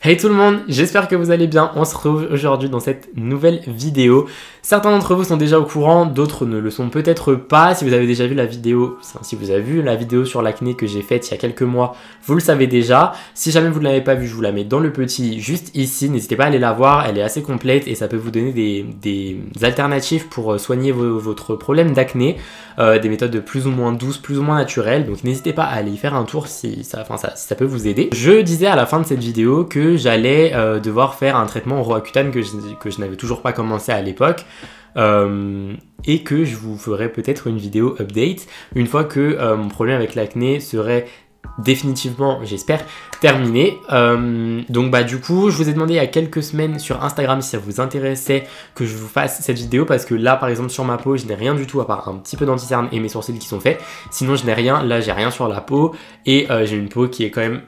Hey tout le monde, j'espère que vous allez bien. On se retrouve aujourd'hui dans cette nouvelle vidéo. Certains d'entre vous sont déjà au courant, d'autres ne le sont peut-être pas. Si vous avez déjà vu la vidéo, sur l'acné que j'ai faite il y a quelques mois, vous le savez déjà. Si jamais vous ne l'avez pas vue, je vous la mets dans le petit juste ici. N'hésitez pas à aller la voir, elle est assez complète et ça peut vous donner des alternatives pour soigner votre problème d'acné. Des méthodes plus ou moins douces, plus ou moins naturelles. Donc n'hésitez pas à aller y faire un tour si ça peut vous aider. Je disais à la fin de cette vidéo que j'allais devoir faire un traitement Roaccutane que je n'avais toujours pas commencé à l'époque. Et que je vous ferai peut-être une vidéo update une fois que mon problème avec l'acné serait définitivement, j'espère, terminé. Donc du coup, je vous ai demandé il y a quelques semaines sur Instagram si ça vous intéressait que je vous fasse cette vidéo parce que là, par exemple, sur ma peau, je n'ai rien du tout à part un petit peu d'anti-cerne et mes sourcils qui sont faits. Sinon, je n'ai rien. Là, j'ai rien sur la peau et j'ai une peau qui est quand même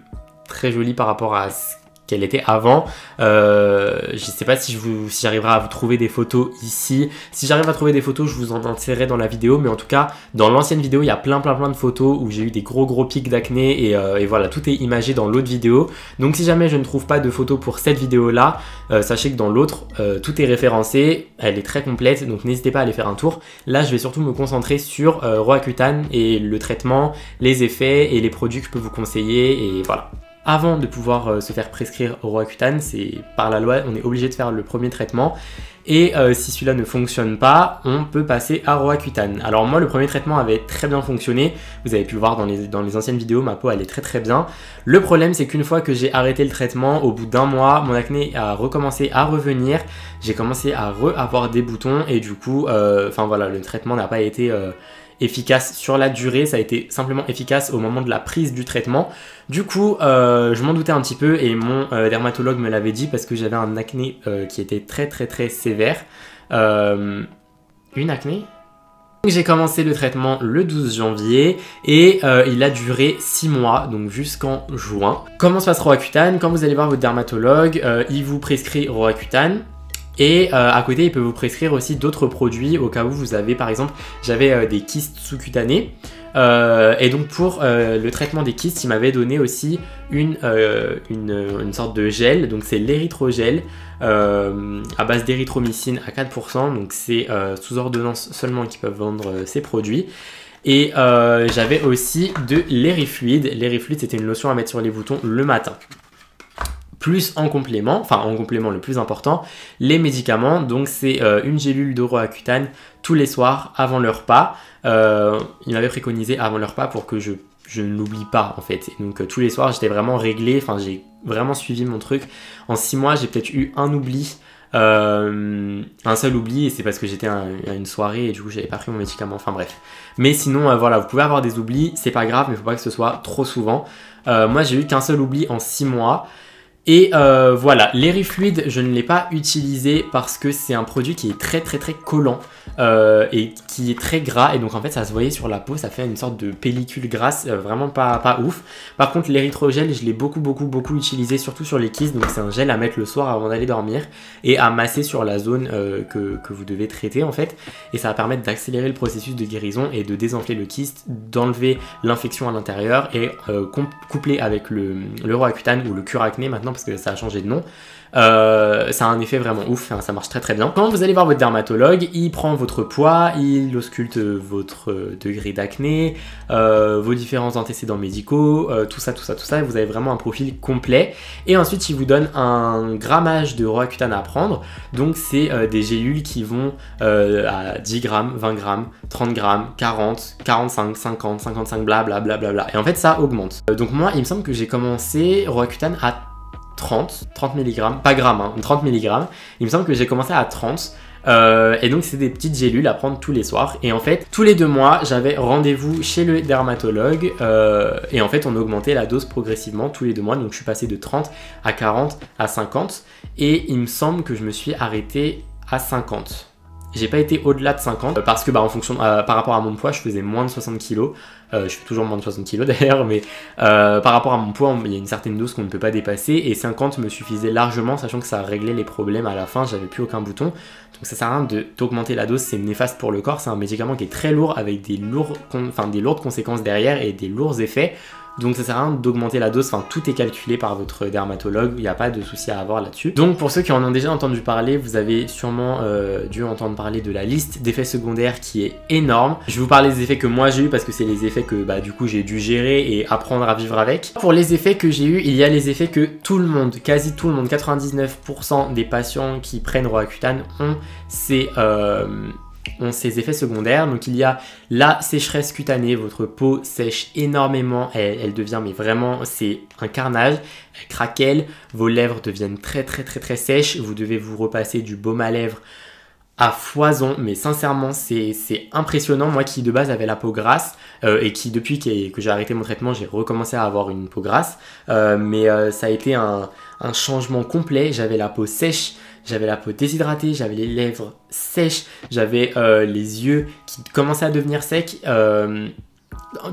très jolie par rapport à ce qu'elle était avant. Je sais pas si j'arriverai à vous trouver des photos ici. Si j'arrive à trouver des photos, je vous en insérerai dans la vidéo. Mais en tout cas, dans l'ancienne vidéo, il y a plein de photos où j'ai eu des gros pics d'acné et voilà, tout est imagé dans l'autre vidéo. Donc si jamais je ne trouve pas de photos pour cette vidéo-là, sachez que dans l'autre, tout est référencé. Elle est très complète, donc n'hésitez pas à aller faire un tour. Là, je vais surtout me concentrer sur Roaccutane et le traitement, les effets et les produits que je peux vous conseiller et voilà. Avant de pouvoir se faire prescrire Roaccutane, c'est par la loi, on est obligé de faire le premier traitement. Et si celui-là ne fonctionne pas, on peut passer à Roaccutane. Alors moi, le premier traitement avait très bien fonctionné. Vous avez pu le voir dans les anciennes vidéos, ma peau elle est très bien. Le problème, c'est qu'une fois que j'ai arrêté le traitement, au bout d'un mois, mon acné a recommencé à revenir. J'ai commencé à avoir des boutons et du coup, voilà, le traitement n'a pas été efficace sur la durée, ça a été simplement efficace au moment de la prise du traitement. Du coup, je m'en doutais un petit peu et mon dermatologue me l'avait dit parce que j'avais un acné qui était très sévère. Une acné ? J'ai commencé le traitement le 12 janvier et il a duré 6 mois, donc jusqu'en juin. Comment se passe Roaccutane ? Quand vous allez voir votre dermatologue, il vous prescrit Roaccutane. Et à côté, il peut vous prescrire aussi d'autres produits au cas où vous avez, par exemple, j'avais des kystes sous-cutanés. Et donc pour le traitement des kystes, il m'avait donné aussi une sorte de gel. Donc c'est l'érythrogel à base d'érythromycine à 4%. Donc c'est sous ordonnance seulement qu'ils peuvent vendre ces produits. Et j'avais aussi de l'érifluide. L'érifluide, c'était une lotion à mettre sur les boutons le matin. Plus en complément le plus important, les médicaments. Donc c'est une gélule de Roaccutane tous les soirs avant le repas. Il m'avait préconisé avant le repas pour que je ne l'oublie pas en fait. Et donc tous les soirs j'étais vraiment réglé, j'ai vraiment suivi mon truc. En 6 mois j'ai peut-être eu un oubli, un seul oubli et c'est parce que j'étais à une soirée et du coup j'avais pas pris mon médicament, bref. Mais sinon voilà, vous pouvez avoir des oublis, c'est pas grave mais faut pas que ce soit trop souvent. Moi j'ai eu qu'un seul oubli en 6 mois. Et voilà, l'érifluide, je ne l'ai pas utilisé parce que c'est un produit qui est très collant et qui est très gras. Et donc en fait, ça se voyait sur la peau, ça fait une sorte de pellicule grasse, vraiment pas ouf. Par contre, l'érythrogel, je l'ai beaucoup utilisé, surtout sur les kystes. Donc c'est un gel à mettre le soir avant d'aller dormir et à masser sur la zone que vous devez traiter en fait. Et ça va permettre d'accélérer le processus de guérison et de désenfler le kyste, d'enlever l'infection à l'intérieur et couplé avec le Roaccutane ou le cure acné maintenant, parce que ça a changé de nom, ça a un effet vraiment ouf, ça marche très bien. Quand vous allez voir votre dermatologue, il prend votre poids, il ausculte votre degré d'acné, vos différents antécédents médicaux, tout ça, et vous avez vraiment un profil complet. Et ensuite, il vous donne un grammage de Roaccutane à prendre. Donc, c'est des gélules qui vont à 10 grammes, 20 grammes, 30 grammes, 40, 45, 50, 55, blablabla. Et en fait, ça augmente. Donc moi, il me semble que j'ai commencé Roaccutane à 30 mg, pas grammes, 30 mg. Il me semble que j'ai commencé à 30. Et donc c'est des petites gélules à prendre tous les soirs. Et en fait, tous les 2 mois, j'avais rendez-vous chez le dermatologue. Et en fait, on augmentait la dose progressivement tous les 2 mois. Donc je suis passé de 30 à 40 à 50. Et il me semble que je me suis arrêté à 50. J'ai pas été au-delà de 50 parce que en fonction, par rapport à mon poids, je faisais moins de 60 kg. Je fais toujours moins de 60 kg d'ailleurs, mais par rapport à mon poids, il y a une certaine dose qu'on ne peut pas dépasser et 50 me suffisait largement, sachant que ça réglait les problèmes à la fin, j'avais plus aucun bouton. Donc ça sert à rien d'augmenter la dose, c'est néfaste pour le corps, c'est un médicament qui est très lourd avec des lourdes conséquences derrière et des lourds effets. Donc ça sert à rien d'augmenter la dose, enfin tout est calculé par votre dermatologue, il n'y a pas de souci à avoir là-dessus. Donc pour ceux qui en ont déjà entendu parler, vous avez sûrement dû entendre parler de la liste d'effets secondaires qui est énorme. Je vais vous parler des effets que moi j'ai eu parce que c'est les effets que du coup j'ai dû gérer et apprendre à vivre avec. Pour les effets que j'ai eu, il y a les effets que tout le monde, quasi tout le monde, 99% des patients qui prennent Roaccutane ont ces effets secondaires. Donc il y a la sécheresse cutanée, votre peau sèche énormément, elle devient, mais vraiment c'est un carnage, elle craquelle, vos lèvres deviennent très sèches, vous devez vous repasser du baume à lèvres à foison, mais sincèrement c'est impressionnant. Moi qui de base avait la peau grasse et qui depuis que j'ai arrêté mon traitement j'ai recommencé à avoir une peau grasse, mais ça a été un changement complet. J'avais la peau sèche, j'avais la peau déshydratée, j'avais les lèvres sèches, j'avais les yeux qui commençaient à devenir secs,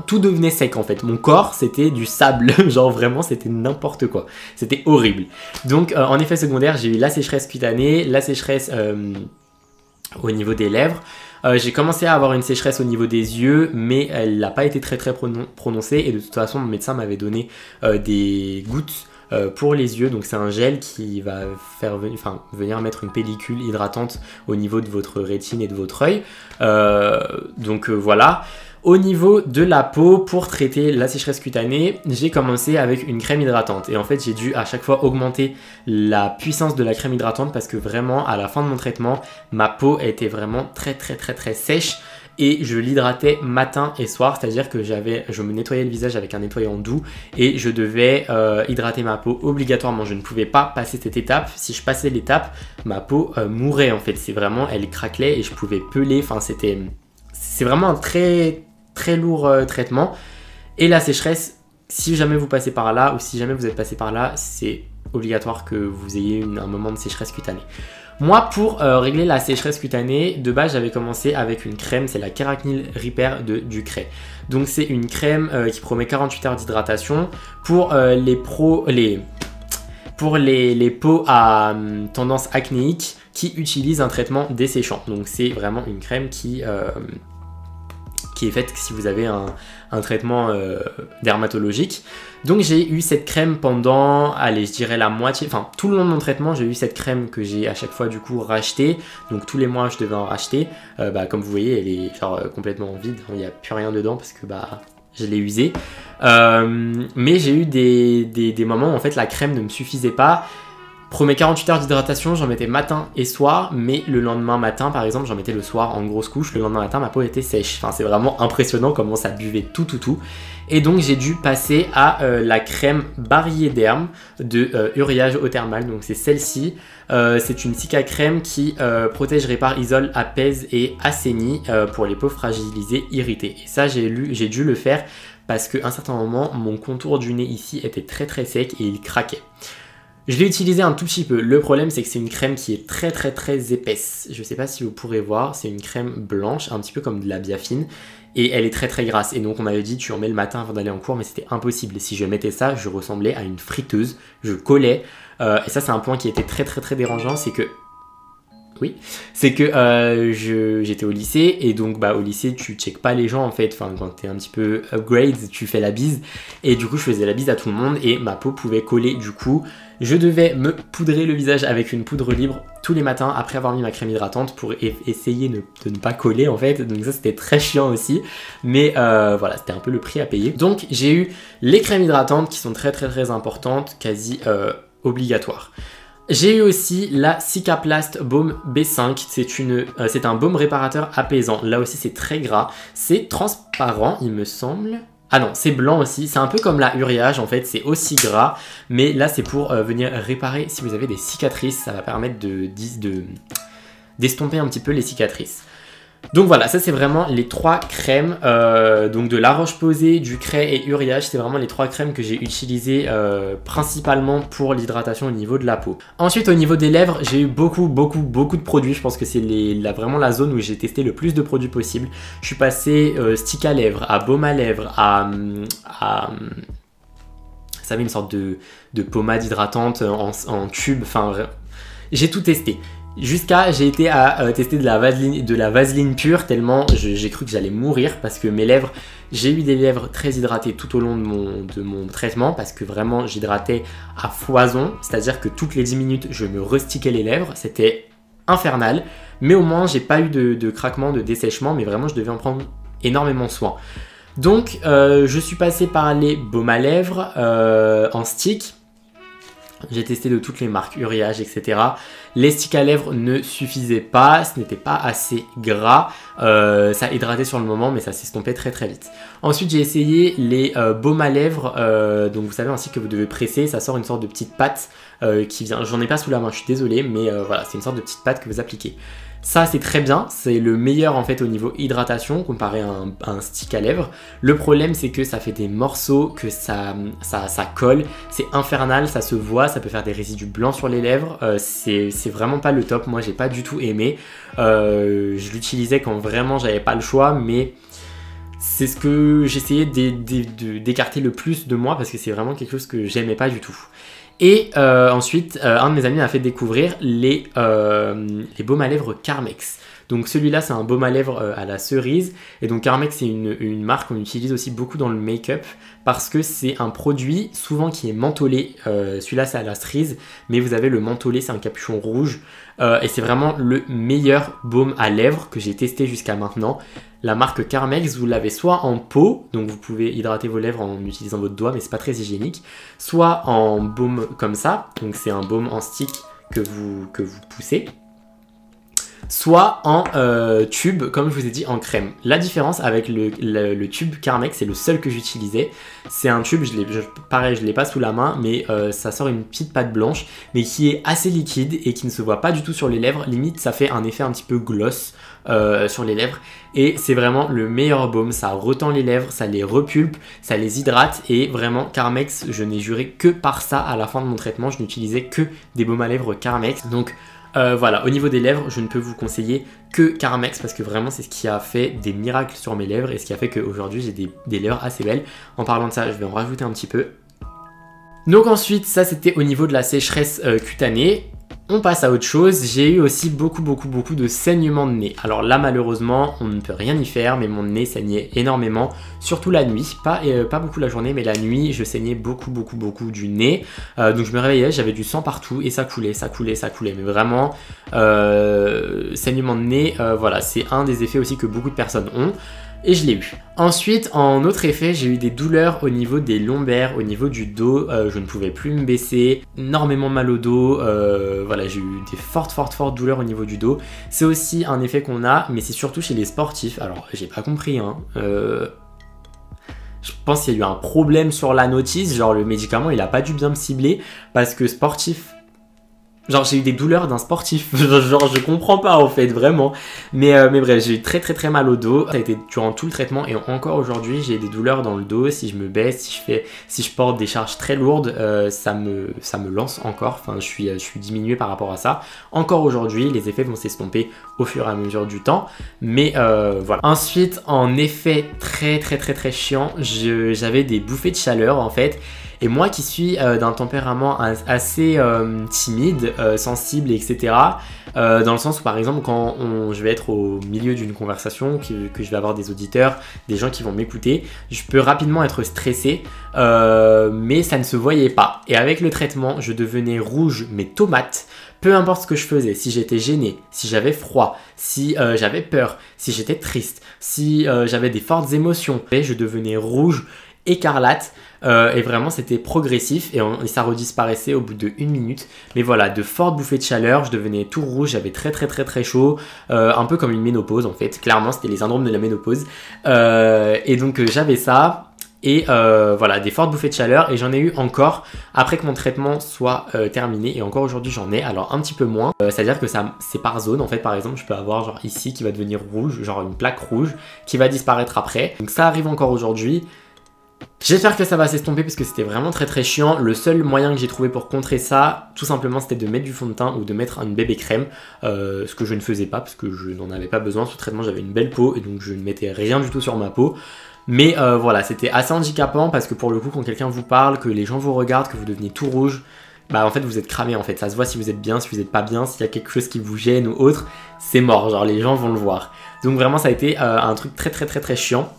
tout devenait sec en fait. Mon corps c'était du sable, genre vraiment c'était n'importe quoi, c'était horrible. Donc en effet secondaire j'ai eu la sécheresse cutanée, la sécheresse au niveau des lèvres. J'ai commencé à avoir une sécheresse au niveau des yeux, mais elle n'a pas été très prononcée et de toute façon mon médecin m'avait donné des gouttes pour les yeux, donc c'est un gel qui va faire venir mettre une pellicule hydratante au niveau de votre rétine et de votre œil. Voilà. Au niveau de la peau, pour traiter la sécheresse cutanée, j'ai commencé avec une crème hydratante. Et en fait, j'ai dû à chaque fois augmenter la puissance de la crème hydratante parce que vraiment, à la fin de mon traitement, ma peau était vraiment très sèche. Et je l'hydratais matin et soir, c'est-à-dire que je me nettoyais le visage avec un nettoyant doux et je devais hydrater ma peau obligatoirement. Je ne pouvais pas passer cette étape. Si je passais l'étape, ma peau mourait en fait. C'est vraiment, elle craquelait et je pouvais peler. Enfin, c'est vraiment un très lourd traitement. Et la sécheresse, si jamais vous passez par là ou si jamais vous êtes passé par là, c'est obligatoire que vous ayez un moment de sécheresse cutanée. Moi, pour régler la sécheresse cutanée, de base, j'avais commencé avec une crème, c'est la Keraccnil Repair de Ducray. Donc, c'est une crème qui promet 48 heures d'hydratation pour les peaux à tendance acnéique qui utilisent un traitement desséchant. Donc, c'est vraiment une crème qui est faite si vous avez un traitement dermatologique. Donc j'ai eu cette crème pendant, allez, je dirais la moitié, enfin tout le long de mon traitement, j'ai eu cette crème que j'ai à chaque fois du coup rachetée. Donc tous les mois je devais en racheter. Comme vous voyez, elle est genre complètement vide, il n'y a plus rien dedans parce que je l'ai usée. Mais j'ai eu des moments où en fait la crème ne me suffisait pas. Pour mes 48 heures d'hydratation, j'en mettais matin et soir, mais le lendemain matin, par exemple, j'en mettais le soir en grosse couche. Le lendemain matin, ma peau était sèche. Enfin, c'est vraiment impressionnant comment ça buvait tout. Et donc, j'ai dû passer à la crème Barrier-Derm de Uriage Eau Thermale. Donc, c'est celle-ci. C'est une cica crème qui protège, répare, isole, apaise et assainit pour les peaux fragilisées, irritées. Et ça, j'ai dû le faire parce qu'à un certain moment, mon contour du nez ici était très sec et il craquait. Je l'ai utilisé un tout petit peu. Le problème, c'est que c'est une crème qui est très épaisse. Je ne sais pas si vous pourrez voir, c'est une crème blanche, un petit peu comme de la Biafine. Et elle est très grasse. Et donc, on m'avait dit, tu en mets le matin avant d'aller en cours, mais c'était impossible. Si je mettais ça, je ressemblais à une friteuse. Je collais. Et ça, c'est un point qui était très dérangeant, c'est que... Oui, c'est que j'étais au lycée et donc au lycée tu checkes pas les gens en fait, enfin quand t'es un petit peu upgrade tu fais la bise et du coup je faisais la bise à tout le monde et ma peau pouvait coller. Du coup je devais me poudrer le visage avec une poudre libre tous les matins après avoir mis ma crème hydratante pour essayer de ne pas coller en fait, donc ça c'était très chiant aussi, mais voilà, c'était un peu le prix à payer. Donc j'ai eu les crèmes hydratantes qui sont très importantes, quasi obligatoires. J'ai eu aussi la Cicaplast Baume B5, c'est un baume réparateur apaisant. Là aussi c'est très gras, c'est transparent il me semble. Ah non, c'est blanc aussi, c'est un peu comme la Uriage en fait, c'est aussi gras. Mais là c'est pour venir réparer si vous avez des cicatrices, ça va permettre d'estomper un petit peu les cicatrices. Donc voilà, ça c'est vraiment les trois crèmes, donc de La Roche-Posay, Ducray et Uriage, c'est vraiment les trois crèmes que j'ai utilisées principalement pour l'hydratation au niveau de la peau. Ensuite au niveau des lèvres, j'ai eu beaucoup de produits, je pense que c'est vraiment la zone où j'ai testé le plus de produits possible. Je suis passé stick à lèvres, à baume à lèvres, vous savez, une sorte de pommade hydratante en tube, enfin j'ai tout testé. Jusqu'à, j'ai été à tester de la vaseline pure tellement j'ai cru que j'allais mourir parce que mes lèvres, j'ai eu des lèvres très hydratées tout au long de mon traitement parce que vraiment j'hydratais à foison, c'est-à-dire que toutes les 10 minutes je me rustiquais les lèvres, c'était infernal, mais au moins j'ai pas eu de craquement, de dessèchement, mais vraiment je devais en prendre énormément soin. Donc je suis passé par les baumes à lèvres en stick. J'ai testé de toutes les marques, Uriage, etc. Les sticks à lèvres ne suffisaient pas, ce n'était pas assez gras. Ça hydratait sur le moment, mais ça s'estompait très très vite. Ensuite, j'ai essayé les baumes à lèvres. Donc vous savez, un stick que vous devez presser, ça sort une sorte de petite pâte qui vient. J'en ai pas sous la main, je suis désolé, mais voilà, c'est une sorte de petite pâte que vous appliquez. Ça c'est très bien, c'est le meilleur en fait au niveau hydratation comparé à un stick à lèvres. Le problème c'est que ça fait des morceaux, que ça colle, c'est infernal, ça se voit, ça peut faire des résidus blancs sur les lèvres, c'est vraiment pas le top, moi j'ai pas du tout aimé. Je l'utilisais quand vraiment j'avais pas le choix, mais c'est ce que j'essayais d'écarter le plus de moi parce que c'est vraiment quelque chose que j'aimais pas du tout. Et ensuite, un de mes amis m'a fait découvrir les baumes à lèvres Carmex. Donc celui-là, c'est un baume à lèvres à la cerise. Et donc Carmex, c'est une marque qu'on utilise aussi beaucoup dans le make-up parce que c'est un produit souvent qui est mentholé. Celui-là, c'est à la cerise, mais vous avez le mentholé, c'est un capuchon rouge. Et c'est vraiment le meilleur baume à lèvres que j'ai testé jusqu'à maintenant. La marque Carmex, vous l'avez soit en pot, donc vous pouvez hydrater vos lèvres en utilisant votre doigt, mais c'est pas très hygiénique, soit en baume comme ça, donc c'est un baume en stick que vous poussez, soit en tube, comme je vous ai dit, en crème. La différence avec le tube Carmex, c'est le seul que j'utilisais. C'est un tube, pareil, je ne l'ai pas sous la main, mais ça sort une petite pâte blanche, mais qui est assez liquide et qui ne se voit pas du tout sur les lèvres. Limite, ça fait un effet un petit peu gloss sur les lèvres. Et c'est vraiment le meilleur baume, ça retend les lèvres, ça les repulpe, ça les hydrate. Et vraiment, Carmex, je n'ai juré que par ça à la fin de mon traitement. Je n'utilisais que des baumes à lèvres Carmex. Donc voilà, au niveau des lèvres, je ne peux vous conseiller que Carmex parce que vraiment c'est ce qui a fait des miracles sur mes lèvres et ce qui a fait qu'aujourd'hui j'ai des lèvres assez belles. En parlant de ça, je vais en rajouter un petit peu. Donc ensuite, ça c'était au niveau de la sécheresse cutanée. On passe à autre chose, j'ai eu aussi beaucoup de saignements de nez. Alors là malheureusement on ne peut rien y faire, mais mon nez saignait énormément, surtout la nuit, pas beaucoup la journée, mais la nuit je saignais beaucoup du nez. Donc je me réveillais, j'avais du sang partout et ça coulait, mais vraiment saignement de nez, voilà, c'est un des effets aussi que beaucoup de personnes ont. Et je l'ai eu. Ensuite, en autre effet, j'ai eu des douleurs au niveau des lombaires, au niveau du dos. Je ne pouvais plus me baisser, énormément mal au dos. Voilà, j'ai eu des fortes douleurs au niveau du dos. C'est aussi un effet qu'on a, mais c'est surtout chez les sportifs. Alors, j'ai pas compris, hein. Je pense qu'il y a eu un problème sur la notice. Genre, le médicament, il a pas dû bien me cibler parce que sportif. Genre j'ai eu des douleurs d'un sportif, genre je comprends pas en fait vraiment, mais bref j'ai eu très mal au dos, ça a été durant tout le traitement et encore aujourd'hui j'ai des douleurs dans le dos, si je me baisse, si je porte des charges très lourdes, ça me lance encore, enfin je suis diminué par rapport à ça, encore aujourd'hui les effets vont s'estomper au fur et à mesure du temps, mais voilà. Ensuite en effet très chiant, j'avais des bouffées de chaleur en fait. Et moi qui suis d'un tempérament assez timide, sensible, etc. Dans le sens où par exemple quand je vais être au milieu d'une conversation, que je vais avoir des auditeurs, des gens qui vont m'écouter, je peux rapidement être stressé, mais ça ne se voyait pas. Et avec le traitement, je devenais rouge, mais tomate. Peu importe ce que je faisais, si j'étais gêné, si j'avais froid, si j'avais peur, si j'étais triste, si j'avais des fortes émotions, je devenais rouge, écarlate. Et vraiment c'était progressif et ça redisparaissait au bout de 1 minute, mais voilà, de fortes bouffées de chaleur, je devenais tout rouge, j'avais très chaud, un peu comme une ménopause en fait, clairement c'était les syndromes de la ménopause, et donc j'avais ça. Et voilà, des fortes bouffées de chaleur, et j'en ai eu encore après que mon traitement soit terminé, et encore aujourd'hui j'en ai, alors un petit peu moins, c'est-à-dire que c'est par zone en fait. Par exemple je peux avoir genre ici qui va devenir rouge, genre une plaque rouge qui va disparaître après, donc ça arrive encore aujourd'hui. J'espère que ça va s'estomper parce que c'était vraiment très chiant. Le seul moyen que j'ai trouvé pour contrer ça, tout simplement, c'était de mettre du fond de teint ou de mettre une bébé crème, ce que je ne faisais pas parce que je n'en avais pas besoin. Ce traitement, j'avais une belle peau et donc je ne mettais rien du tout sur ma peau. Mais voilà, c'était assez handicapant parce que pour le coup, quand quelqu'un vous parle, que les gens vous regardent, que vous devenez tout rouge, bah en fait vous êtes cramé en fait. Ça se voit si vous êtes bien, si vous êtes pas bien, s'il y a quelque chose qui vous gêne ou autre, c'est mort, genre les gens vont le voir. Donc vraiment ça a été un truc très chiant.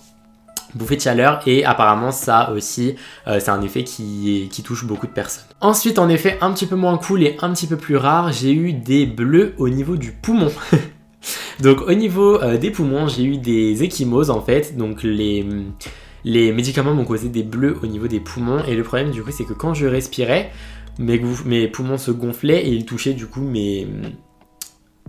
Bouffée de chaleur et apparemment ça aussi c'est un effet qui touche beaucoup de personnes. Ensuite en effet un petit peu moins cool et un petit peu plus rare, j'ai eu des bleus au niveau du poumon. Donc au niveau des poumons j'ai eu des ecchymoses en fait, donc les médicaments m'ont causé des bleus au niveau des poumons et le problème du coup c'est que quand je respirais, mes poumons se gonflaient et ils touchaient du coup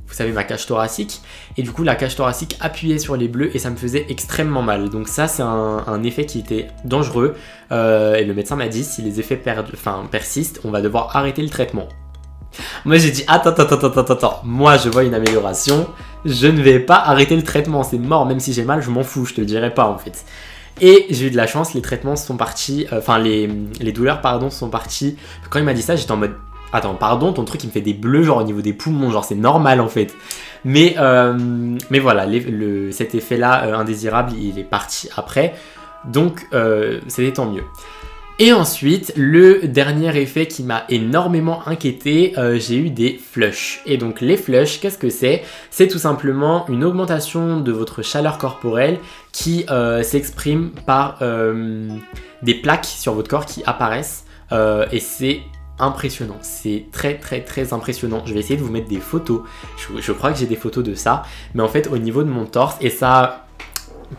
vous savez, ma cage thoracique, et du coup la cage thoracique appuyait sur les bleus et ça me faisait extrêmement mal. Donc ça c'est un effet qui était dangereux et le médecin m'a dit si les effets persistent, on va devoir arrêter le traitement. Moi j'ai dit attends, moi je vois une amélioration, je ne vais pas arrêter le traitement, c'est mort, même si j'ai mal je m'en fous, je te le dirai pas en fait. Et j'ai eu de la chance, les traitements sont partis, les douleurs pardon sont parties. Quand il m'a dit ça j'étais en mode attends, pardon, ton truc il me fait des bleus genre au niveau des poumons, genre c'est normal en fait. Mais voilà, cet effet-là indésirable, il est parti après. Donc c'était tant mieux. Et ensuite, le dernier effet qui m'a énormément inquiété, j'ai eu des flushs. Et donc les flushs, qu'est-ce que c'est? C'est tout simplement une augmentation de votre chaleur corporelle qui s'exprime par des plaques sur votre corps qui apparaissent. Et c'est impressionnant, c'est très impressionnant. Je vais essayer de vous mettre des photos, je crois que j'ai des photos de ça, mais en fait au niveau de mon torse, et ça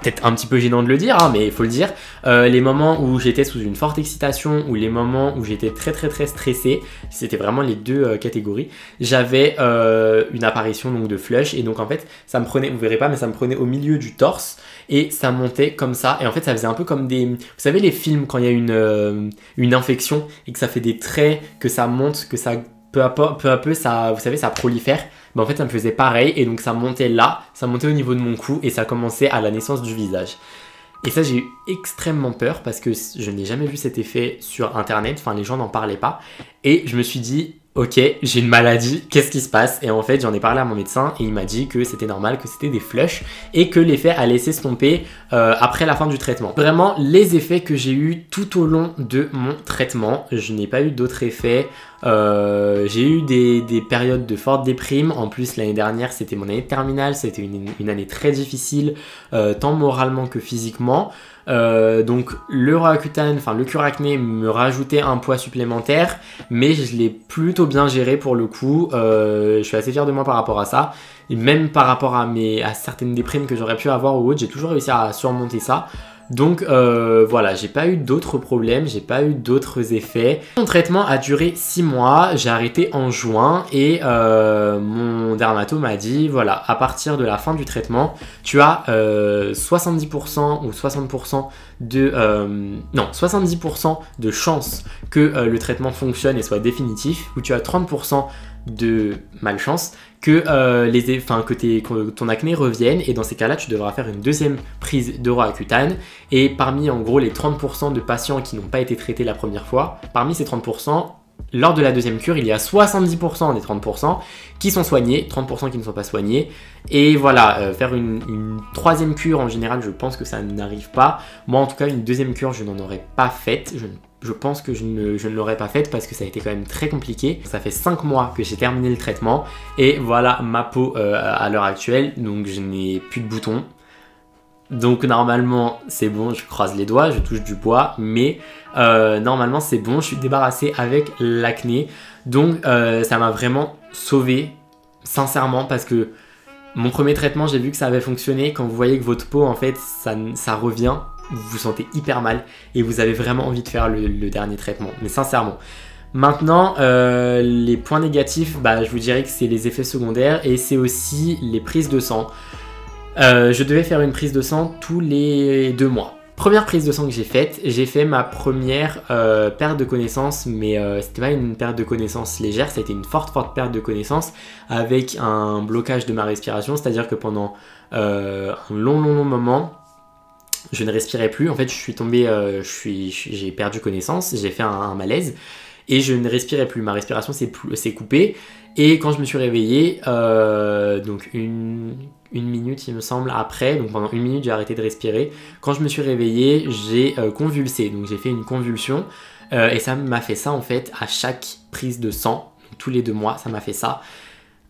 peut-être un petit peu gênant de le dire, hein, mais il faut le dire, les moments où j'étais sous une forte excitation ou les moments où j'étais très stressé, c'était vraiment les deux catégories, j'avais une apparition donc de flush et donc en fait ça me prenait, vous verrez pas, mais ça me prenait au milieu du torse et ça montait comme ça et en fait ça faisait un peu comme des, vous savez les films quand il y a une infection et que ça fait des traits, que ça monte, que ça peu à peu ça, vous savez, ça prolifère. Ben en fait ça me faisait pareil et donc ça montait là, ça montait au niveau de mon cou et ça commençait à la naissance du visage. Et ça j'ai eu extrêmement peur parce que je n'ai jamais vu cet effet sur internet, enfin les gens n'en parlaient pas. Et je me suis dit ok, j'ai une maladie, qu'est-ce qui se passe? Et en fait j'en ai parlé à mon médecin et il m'a dit que c'était normal, que c'était des flushs et que l'effet allait s'estomper après la fin du traitement. Vraiment les effets que j'ai eu tout au long de mon traitement, je n'ai pas eu d'autres effets. J'ai eu des périodes de forte déprime. En plus l'année dernière c'était mon année de terminale, c'était une année très difficile tant moralement que physiquement. Donc le Roaccutane, enfin le cure acné me rajoutait un poids supplémentaire, mais je l'ai plutôt bien géré pour le coup. Je suis assez fier de moi par rapport à ça. Et même par rapport à certaines déprimes que j'aurais pu avoir ou autres, j'ai toujours réussi à surmonter ça. Donc voilà, j'ai pas eu d'autres problèmes, j'ai pas eu d'autres effets. Mon traitement a duré 6 mois, j'ai arrêté en juin et mon dermato m'a dit voilà, à partir de la fin du traitement, tu as 70% ou 60% de 70% de chance que le traitement fonctionne et soit définitif, ou tu as 30% de malchance que, que ton acné revienne, et dans ces cas-là, tu devras faire une deuxième prise de Roaccutane. Et parmi en gros les 30% de patients qui n'ont pas été traités la première fois, parmi ces 30%, lors de la deuxième cure, il y a 70% des 30% qui sont soignés, 30% qui ne sont pas soignés. Et voilà, faire une troisième cure, en général, je pense que ça n'arrive pas. Moi, en tout cas, une deuxième cure, je n'en aurais pas faite. Je pense que je ne l'aurais pas faite parce que ça a été quand même très compliqué. Ça fait 5 mois que j'ai terminé le traitement. Et voilà ma peau à l'heure actuelle. Donc, je n'ai plus de boutons. Donc normalement c'est bon, je croise les doigts, je touche du bois, mais normalement c'est bon, je suis débarrassé avec l'acné. Donc ça m'a vraiment sauvé, sincèrement, parce que mon premier traitement, j'ai vu que ça avait fonctionné. Quand vous voyez que votre peau en fait ça revient, vous vous sentez hyper mal et vous avez vraiment envie de faire le dernier traitement, mais sincèrement. Maintenant, les points négatifs, je vous dirais que c'est les effets secondaires et c'est aussi les prises de sang. Je devais faire une prise de sang tous les 2 mois. Première prise de sang que j'ai fait ma première perte de connaissance, mais c'était pas une perte de connaissance légère, c'était une forte perte de connaissance avec un blocage de ma respiration, c'est-à-dire que pendant un long moment, je ne respirais plus. En fait, je suis tombé, j'ai perdu connaissance, j'ai fait un malaise et je ne respirais plus. Ma respiration s'est coupée et quand je me suis réveillé, donc une minute il me semble après, donc pendant 1 minute j'ai arrêté de respirer. Quand je me suis réveillé, j'ai convulsé, donc j'ai fait une convulsion. et ça m'a fait ça en fait à chaque prise de sang, tous les 2 mois ça m'a fait ça.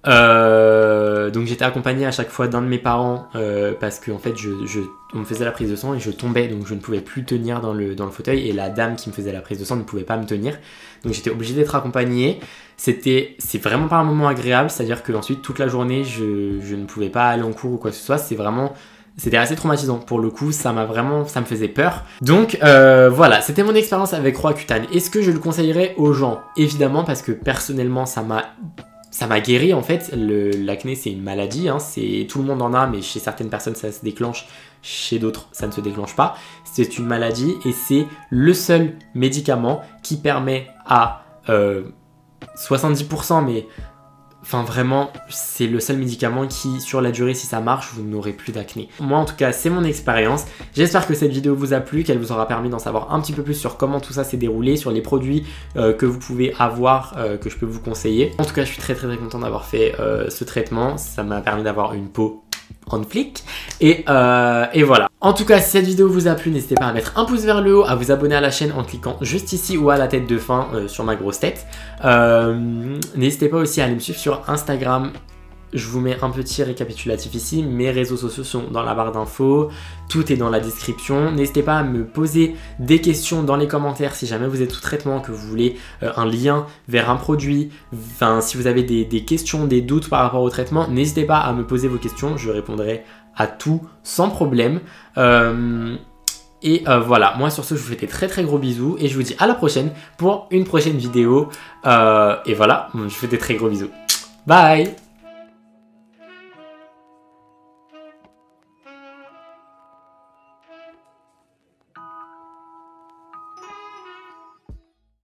Donc j'étais accompagné à chaque fois d'un de mes parents parce qu'en fait on me faisait la prise de sang et je tombais, donc je ne pouvais plus tenir dans le fauteuil et la dame qui me faisait la prise de sang ne pouvait pas me tenir, donc j'étais obligé d'être accompagné. C'est vraiment pas un moment agréable, c'est à dire que ensuite toute la journée je ne pouvais pas aller en cours ou quoi que ce soit. C'était assez traumatisant pour le coup, ça me faisait peur. Donc voilà, c'était mon expérience avec Roaccutane. Est-ce que je le conseillerais aux gens? Évidemment, parce que personnellement ça m'a guéri en fait. L'acné c'est une maladie, hein, tout le monde en a, mais chez certaines personnes ça se déclenche, chez d'autres ça ne se déclenche pas. C'est une maladie et c'est le seul médicament qui permet à 70%, mais enfin vraiment c'est le seul médicament qui sur la durée, si ça marche, vous n'aurez plus d'acné. Moi en tout cas c'est mon expérience. J'espère que cette vidéo vous a plu, qu'elle vous aura permis d'en savoir un petit peu plus sur comment tout ça s'est déroulé, sur les produits que vous pouvez avoir, que je peux vous conseiller. En tout cas je suis très content d'avoir fait ce traitement, ça m'a permis d'avoir une peau en flic et voilà. En tout cas si cette vidéo vous a plu, n'hésitez pas à mettre un pouce vers le haut, à vous abonner à la chaîne en cliquant juste ici ou à la tête de fin sur ma grosse tête. N'hésitez pas aussi à aller me suivre sur Instagram. Je vous mets un petit récapitulatif ici, mes réseaux sociaux sont dans la barre d'infos, tout est dans la description. N'hésitez pas à me poser des questions dans les commentaires si jamais vous êtes sous traitement, que vous voulez un lien vers un produit, enfin si vous avez des questions, des doutes par rapport au traitement, n'hésitez pas à me poser vos questions, je répondrai à tout sans problème. Voilà, moi sur ce je vous fais des très gros bisous et je vous dis à la prochaine pour une prochaine vidéo. Et voilà, je vous fais des très gros bisous. Bye!